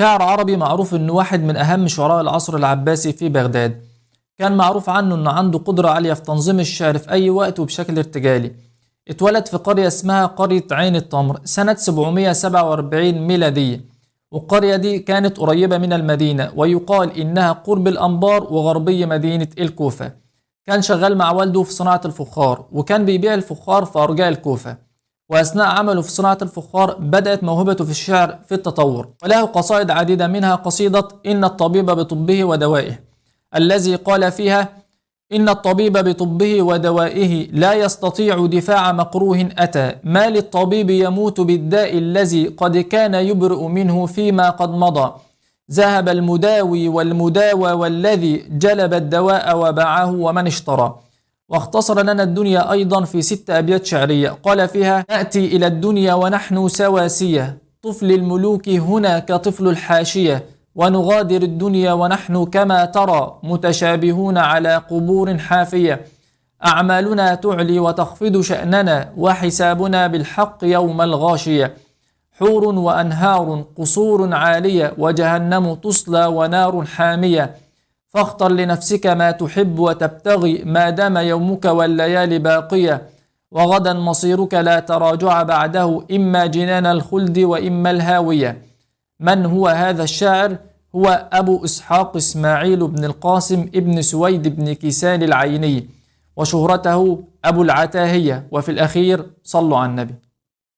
شاعر عربي معروف انه واحد من اهم شعراء العصر العباسي في بغداد. كان معروف عنه انه عنده قدرة عالية في تنظيم الشعر في اي وقت وبشكل ارتجالي. اتولد في قرية اسمها قرية عين التمر سنة 747 ميلادية، والقرية دي كانت قريبة من المدينة، ويقال انها قرب الانبار وغربي مدينة الكوفة. كان شغال مع والده في صناعة الفخار، وكان بيبيع الفخار في أرجاء الكوفة. وأثناء عمله في صناعة الفخار بدأت موهبته في الشعر في التطور، وله قصائد عديدة، منها قصيدة إن الطبيب بطبه ودوائه، الذي قال فيها: إن الطبيب بطبه ودوائه لا يستطيع دفاع مكروه أتى، ما للطبيب يموت بالداء الذي قد كان يبرئ منه فيما قد مضى، ذهب المداوي والمداوى والذي جلب الدواء وباعه ومن اشترى. واختصر لنا الدنيا أيضا في 6 أبيات شعرية قال فيها: نأتي إلى الدنيا ونحن سواسية، طفل الملوك هنا كطفل الحاشية، ونغادر الدنيا ونحن كما ترى متشابهون على قبور حافية، أعمالنا تعلي وتخفض شأننا، وحسابنا بالحق يوم الغاشية، حور وأنهار قصور عالية، وجهنم تصلى ونار حامية، فاختر لنفسك ما تحب وتبتغي، ما دام يومك والليالي باقية، وغدا مصيرك لا تراجع بعده، إما جنان الخلد وإما الهاوية. من هو هذا الشاعر؟ هو أبو إسحاق إسماعيل بن القاسم ابن سويد بن كيسان العيني، وشهرته أبو العتاهية. وفي الأخير صلوا على النبي.